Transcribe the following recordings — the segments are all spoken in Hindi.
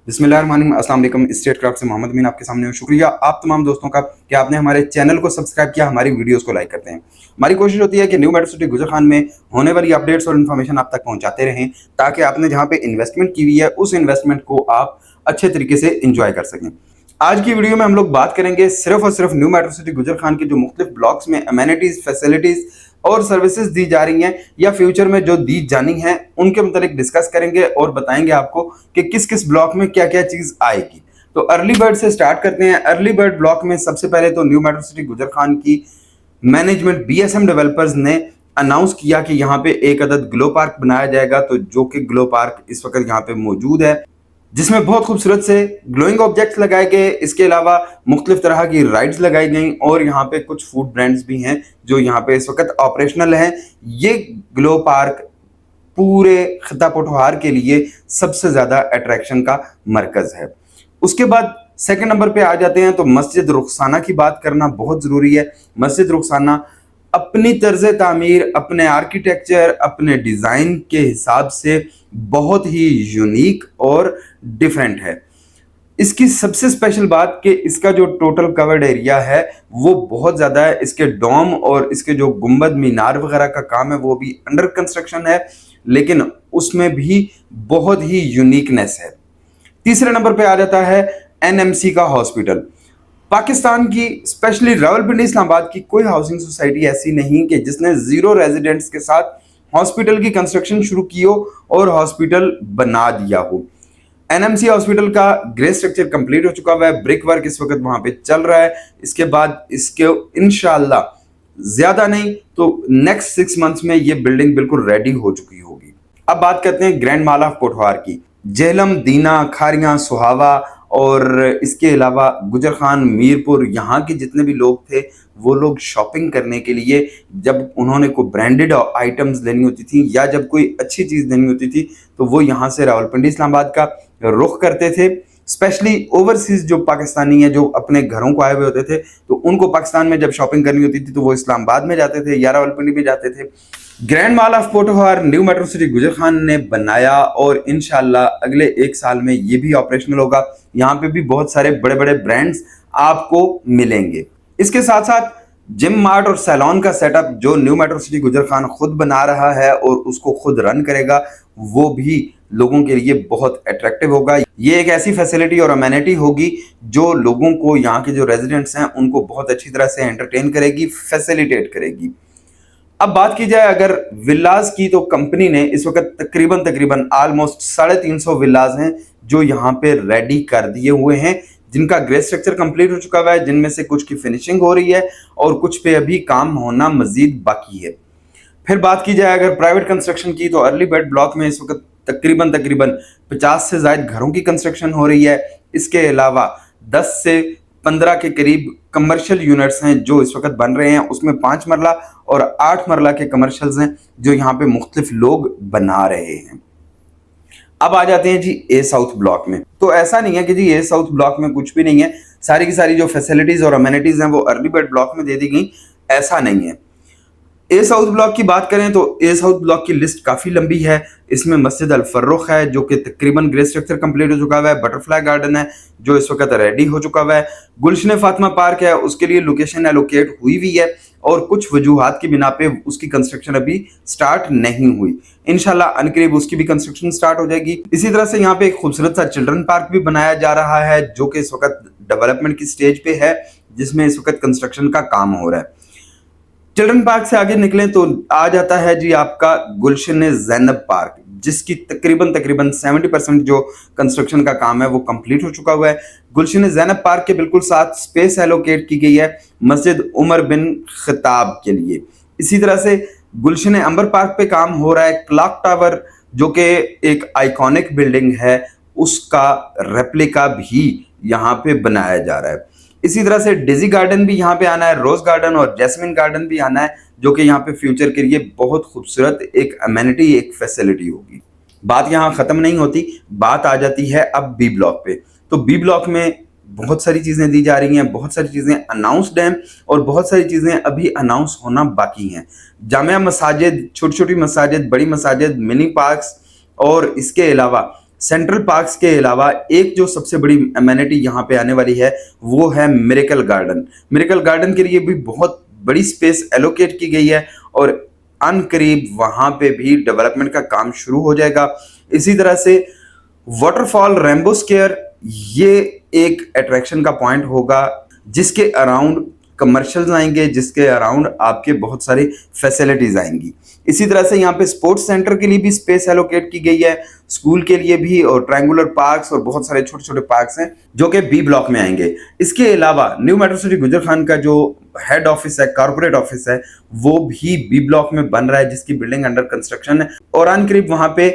बिस्मिल्लाहिर्रहमानिर्रहीम, अस्सलाम वालेकुम। स्टेट क्राफ्ट से मोहम्मद अमीन आपके सामने हूं। शुक्रिया आप तमाम दोस्तों का कि आपने हमारे चैनल को सब्सक्राइब किया, हमारी वीडियोस को लाइक करते हैं। हमारी कोशिश होती है कि new metro city Gujar Khan में होने वाली अपडेट्स और इन्फॉर्मेशन आप तक पहुंचाते रहें, ताकि आपने जहां पे इन्वेस्टमेंट की हुई है उस इन्वेस्टमेंट को आप अच्छे तरीके से इंजॉय कर सकें। आज की वीडियो में हम लोग बात करेंगे सिर्फ और सिर्फ new metro city Gujar Khan के जो मुख्तलिफ ब्लॉक्स में अमेनिटीज, फैसिलिटीज और सर्विसेज दी जा रही हैं या फ्यूचर में जो दी जानी हैं उनके मुतालिक डिस्कस करेंगे और बताएंगे आपको कि किस किस ब्लॉक में क्या क्या चीज आएगी। तो अर्ली बर्ड से स्टार्ट करते हैं। अर्ली बर्ड ब्लॉक में सबसे पहले तो new metro city Gujar Khan की मैनेजमेंट बीएसएम डेवलपर्स ने अनाउंस किया कि यहाँ पे एक अदद ग्लो पार्क बनाया जाएगा, तो जो कि ग्लो पार्क इस वक्त यहाँ पे मौजूद है, जिसमें बहुत खूबसूरत से ग्लोइंग ऑब्जेक्ट्स लगाए गए। इसके अलावा मुख्तलिफ तरह की राइड्स लगाई गई और यहाँ पे कुछ फूड ब्रांड्स भी हैं जो यहाँ पे इस वक्त ऑपरेशनल हैं। ये ग्लो पार्क पूरे खिता पटवार के लिए सबसे ज्यादा अट्रैक्शन का मरकज है। उसके बाद सेकंड नंबर पे आ जाते हैं तो मस्जिद रुखसाना की बात करना बहुत जरूरी है। मस्जिद रुखसाना अपनी तर्ज तामीर, अपने आर्किटेक्चर, अपने डिज़ाइन के हिसाब से बहुत ही यूनिक और डिफरेंट है। इसकी सबसे स्पेशल बात कि इसका जो टोटल कवर्ड एरिया है वो बहुत ज़्यादा है। इसके डोम और इसके जो गुंबद मीनार वगैरह का काम है वो भी अंडर कंस्ट्रक्शन है, लेकिन उसमें भी बहुत ही यूनिकनेस है। तीसरे नंबर पे आ जाता है एनएमसी का हॉस्पिटल। पाकिस्तान की स्पेशली रावलपिंडी इस्लामाबाद की कोई हाउसिंग सोसाइटी ऐसी नहीं कि जिसने जीरो रेजिडेंट्स के साथ हॉस्पिटल की कंस्ट्रक्शन शुरू की हो और हॉस्पिटल बना दिया हो। एनएमसी हॉस्पिटल का ग्रे स्ट्रक्चर कंप्लीट हो चुका हुआ है, ब्रिक वर्क इस वक्त वहां पे चल रहा है। इसके बाद इसके इंशाल्लाह ज्यादा नहीं तो नेक्स्ट 6 मंथ्स में ये बिल्डिंग बिल्कुल रेडी हो चुकी होगी। अब बात करते हैं ग्रैंड मॉल ऑफ कोटवार की। जेहलम, दीना, खारियां, सुहावा और इसके अलावा गुजर खान, मीरपुर, यहाँ के जितने भी लोग थे वो लोग शॉपिंग करने के लिए जब उन्होंने कोई ब्रांडेड आइटम्स लेनी होती थी या जब कोई अच्छी चीज़ लेनी होती थी तो वो यहाँ से रावलपिंडी इस्लामाबाद का रुख करते थे। स्पेशली ओवरसीज जो पाकिस्तानी है जो अपने घरों को आए हुए होते थे तो उनको पाकिस्तान में जब शॉपिंग करनी होती थी तो वो इस्लामाबाद में जाते थे या रावलपिंडी में जाते थे। Grand mall of Pothohar new metro city Gujar Khan ने बनाया और इंशाल्लाह अगले 1 साल में ये भी ऑपरेशनल होगा। यहाँ पे भी बहुत सारे बड़े बड़े ब्रांड्स आपको मिलेंगे। इसके साथ साथ जिम, मार्ट और सैलॉन का सेटअप जो new metro city Gujar Khan खुद बना रहा है और उसको खुद रन करेगा, वो भी लोगों के लिए बहुत अट्रैक्टिव होगा। ये एक ऐसी फैसिलिटी और अमेनिटी होगी जो लोगों को, यहाँ के जो रेजिडेंट्स हैं उनको बहुत अच्छी तरह से एंटरटेन करेगी, फैसिलिटेट करेगी। अब बात की जाए अगर विलाज की, तो कंपनी ने इस वक्त तकरीबन ऑलमोस्ट 350 विलाज हैं जो यहाँ पे रेडी कर दिए हुए हैं, जिनका ग्रे स्ट्रक्चर कंप्लीट हो चुका हुआ है, जिनमें से कुछ की फिनिशिंग हो रही है और कुछ पे अभी काम होना मजीद बाकी है। फिर बात की जाए अगर प्राइवेट कंस्ट्रक्शन की, तो अर्ली बर्ड ब्लॉक में इस वक्त तकरीबन 50 से ज्यादा घरों की कंस्ट्रक्शन हो रही है। इसके अलावा 10 से 15 के करीब कमर्शियल यूनिट्स हैं जो इस वक्त बन रहे हैं, उसमें 5 मरला और 8 मरला के कमर्शियल्स हैं जो यहाँ पे मुख्तलिफ लोग बना रहे हैं। अब आ जाते हैं जी ए साउथ ब्लॉक में। तो ऐसा नहीं है कि जी ए साउथ ब्लॉक में कुछ भी नहीं है, सारी की सारी जो फैसिलिटीज और अमेनिटीज हैं वो अर्ली बर्ड ब्लॉक में दे दी गई, ऐसा नहीं है। ए साउथ ब्लॉक की बात करें तो ए साउथ ब्लॉक की लिस्ट काफी लंबी है। इसमें मस्जिद अल फर्रुख है जो कि तकरीबन ग्रे स्ट्रक्चर कंप्लीट हो चुका हुआ है। बटरफ्लाई गार्डन है जो इस वक्त रेडी हो चुका हुआ है। गुलशन फातिमा पार्क है, उसके लिए लोकेशन एलोकेट हुई हुई है और कुछ वजूहात की बिना पे उसकी कंस्ट्रक्शन अभी स्टार्ट नहीं हुई। इंशाल्लाह अनकरीब उसकी भी कंस्ट्रक्शन स्टार्ट हो जाएगी। इसी तरह से यहाँ पे एक खूबसूरत सा चिल्ड्रन पार्क भी बनाया जा रहा है जो कि इस वक्त डेवलपमेंट की स्टेज पे है, जिसमें इस वक्त कंस्ट्रक्शन का काम हो रहा है। चिल्ड्रन पार्क से आगे निकलें तो आ जाता है जी आपका गुलशन ज़ैनब पार्क, जिसकी तकरीबन 70% जो कंस्ट्रक्शन का काम है वो कंप्लीट हो चुका हुआ है। गुलशन ज़ैनब पार्क के बिल्कुल साथ स्पेस एलोकेट की गई है मस्जिद उमर बिन खिताब के लिए। इसी तरह से गुलशन अंबर पार्क पे काम हो रहा है। क्लॉक टावर जो कि एक आइकॉनिक बिल्डिंग है, उसका रेप्लिका भी यहाँ पे बनाया जा रहा है। इसी तरह से डेजी गार्डन भी यहाँ पे आना है, रोज गार्डन और जैस्मिन गार्डन भी आना है जो कि यहाँ पे फ्यूचर के लिए बहुत खूबसूरत एक अमेनिटी, एक फैसिलिटी होगी। बात यहाँ खत्म नहीं होती, बात आ जाती है अब बी ब्लॉक पे। तो बी ब्लॉक में बहुत सारी चीजें दी जा रही हैं, बहुत सारी चीजें अनाउंसड हैं और बहुत सारी चीजें अभी अनाउंस होना बाकी हैं। जामिया मसाजिद, छोटी छोटी मसाजिद, बड़ी मसाजिद, मिनी पार्क्स और इसके अलावा सेंट्रल पार्क्स के अलावा एक जो सबसे बड़ी अमेनिटी यहाँ पे आने वाली है वो है मिरेकल गार्डन। मिरेकल गार्डन के लिए भी बहुत बड़ी स्पेस एलोकेट की गई है और अनकरीब वहां पे भी डेवलपमेंट का काम शुरू हो जाएगा। इसी तरह से वाटरफॉल रेनबो स्केयर ये एक अट्रैक्शन का पॉइंट होगा जिसके अराउंड कमर्शियल्स आएंगे, जिसके अराउंड आपके बहुत सारी फैसिलिटीज आएंगी। इसी तरह से यहाँ पे स्पोर्ट्स सेंटर के लिए भी स्पेस एलोकेट की गई है, स्कूल के लिए भी, और ट्रायंगुलर पार्क्स और बहुत सारे छोटे छोटे पार्क्स हैं जो कि बी ब्लॉक में आएंगे। इसके अलावा न्यू मेट्रो सिटी गुजरखान का जो हेड ऑफिस है, कॉर्पोरेट ऑफिस है, वो भी बी ब्लॉक में बन रहा है जिसकी बिल्डिंग अंडर कंस्ट्रक्शन है और अनकरीब वहां पे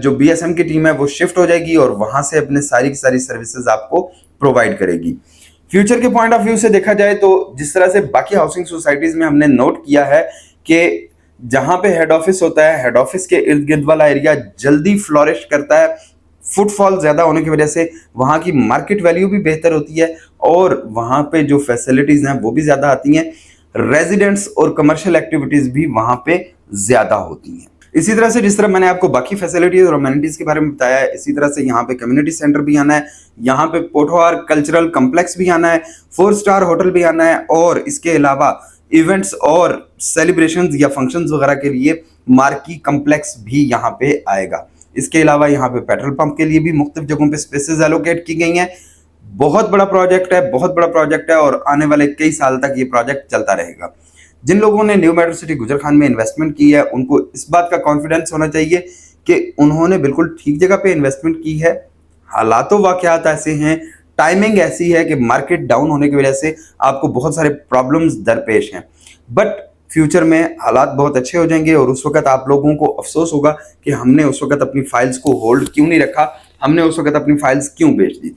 जो बीएसएम की टीम है वो शिफ्ट हो जाएगी और वहां से अपने सारी की सारी सर्विसेज आपको प्रोवाइड करेगी। फ्यूचर के पॉइंट ऑफ व्यू से देखा जाए तो जिस तरह से बाकी हाउसिंग सोसाइटीज में हमने नोट किया है कि जहां पे हेड ऑफिस होता है, हेड ऑफिस के इर्द गिर्द वाला एरिया जल्दी फ्लोरिश करता है, फुटफॉल ज्यादा होने की वजह से वहां की मार्केट वैल्यू भी बेहतर होती है और वहां पे जो फैसिलिटीज हैं वो भी ज्यादा आती हैं, रेजिडेंट्स और कमर्शियल एक्टिविटीज भी वहां पे ज्यादा होती हैं। इसी तरह से जिस तरह मैंने आपको बाकी फैसिलिटीज और अमेनिटीज के बारे में बताया है, इसी तरह से यहाँ पे कम्युनिटी सेंटर भी आना है, यहाँ पे पोठोहार कल्चरल कम्प्लेक्स भी आना है, 4 स्टार होटल भी आना है और इसके अलावा इवेंट्स और सेलिब्रेशंस या फंक्शंस वगैरह के लिए मार्की कम्प्लेक्स भी यहाँ पे आएगा। इसके अलावा यहाँ पे पेट्रोल पंप के लिए भी मुख्तलिफ जगहों पे स्पेसेस एलोकेट की गई हैं। बहुत बड़ा प्रोजेक्ट है, बहुत बड़ा प्रोजेक्ट है और आने वाले कई साल तक ये प्रोजेक्ट चलता रहेगा। जिन लोगों ने न्यू मेट्रो सिटी गुजरखान में इन्वेस्टमेंट की है उनको इस बात का कॉन्फिडेंस होना चाहिए कि उन्होंने बिल्कुल ठीक जगह पे इन्वेस्टमेंट की है। हालातों वाकयात ऐसे हैं, टाइमिंग ऐसी है कि मार्केट डाउन होने की वजह से आपको बहुत सारे प्रॉब्लम्स दरपेश हैं, बट फ्यूचर में हालात बहुत अच्छे हो जाएंगे और उस वक्त आप लोगों को अफसोस होगा कि हमने उस वक्त अपनी फाइल्स को होल्ड क्यों नहीं रखा, हमने उस वक्त अपनी फाइल्स क्यों बेच दी।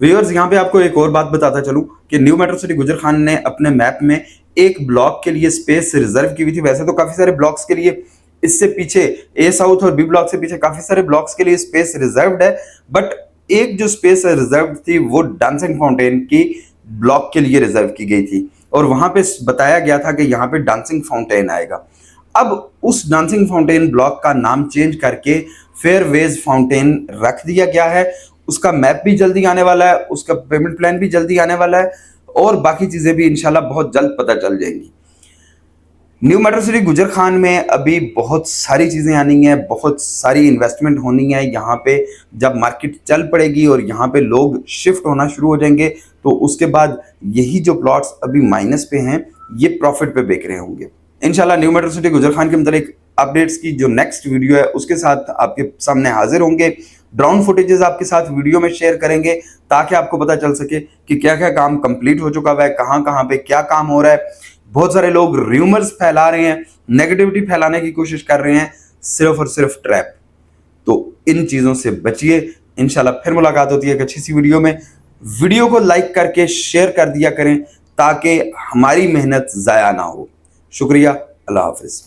व्यूअर्स, यहाँ पे आपको एक और बात बताता चलूं कि न्यू मेट्रो सिटी गुजरखान ने अपने मैप में एक ब्लॉक के लिए स्पेस रिजर्व की हुई थी। वैसे तो काफी सारे ब्लॉक्स के लिए इससे पीछे ए साउथ और बी ब्लॉक से पीछे काफी सारे ब्लॉक्स के लिए स्पेस रिजर्व्ड है, बट एक जो स्पेस रिजर्व थी वो डांसिंग फाउंटेन की ब्लॉक के लिए रिजर्व की गई थी और वहां पे बताया गया था कि यहाँ पे डांसिंग फाउंटेन आएगा। अब उस डांसिंग फाउंटेन ब्लॉक का नाम चेंज करके फेयरवेज फाउंटेन रख दिया गया है। उसका मैप भी जल्दी आने वाला है, उसका पेमेंट प्लान भी जल्दी आने वाला है और बाकी चीजें भी इंशाल्लाह बहुत जल्द पता चल जाएंगी। न्यू मेट्रो सिटी गुजरखान में अभी बहुत सारी चीजें आनी हैं, बहुत सारी इन्वेस्टमेंट होनी है। यहाँ पे जब मार्केट चल पड़ेगी और यहाँ पे लोग शिफ्ट होना शुरू हो जाएंगे तो उसके बाद यही जो प्लॉट्स अभी माइनस पे हैं ये प्रॉफिट पे बिक रहे होंगे। इंशाल्लाह न्यू मेट्रो सिटी गुजरखान के मुतालिक अपडेट्स की जो नेक्स्ट वीडियो है उसके साथ आपके सामने हाजिर होंगे। ड्रोन फुटेजेस आपके साथ वीडियो में शेयर करेंगे ताकि आपको पता चल सके कि क्या क्या काम कंप्लीट हो चुका है, कहाँ कहाँ पे क्या काम हो रहा है। बहुत सारे लोग र्यूमर्स फैला रहे हैं, नेगेटिविटी फैलाने की कोशिश कर रहे हैं, सिर्फ और सिर्फ ट्रैप। तो इन चीजों से बचिए। इंशाल्लाह फिर मुलाकात होती है एक अच्छी सी वीडियो में। वीडियो को लाइक करके शेयर कर दिया करें ताकि हमारी मेहनत ज़ाया ना हो। शुक्रिया, अल्लाह हाफिज।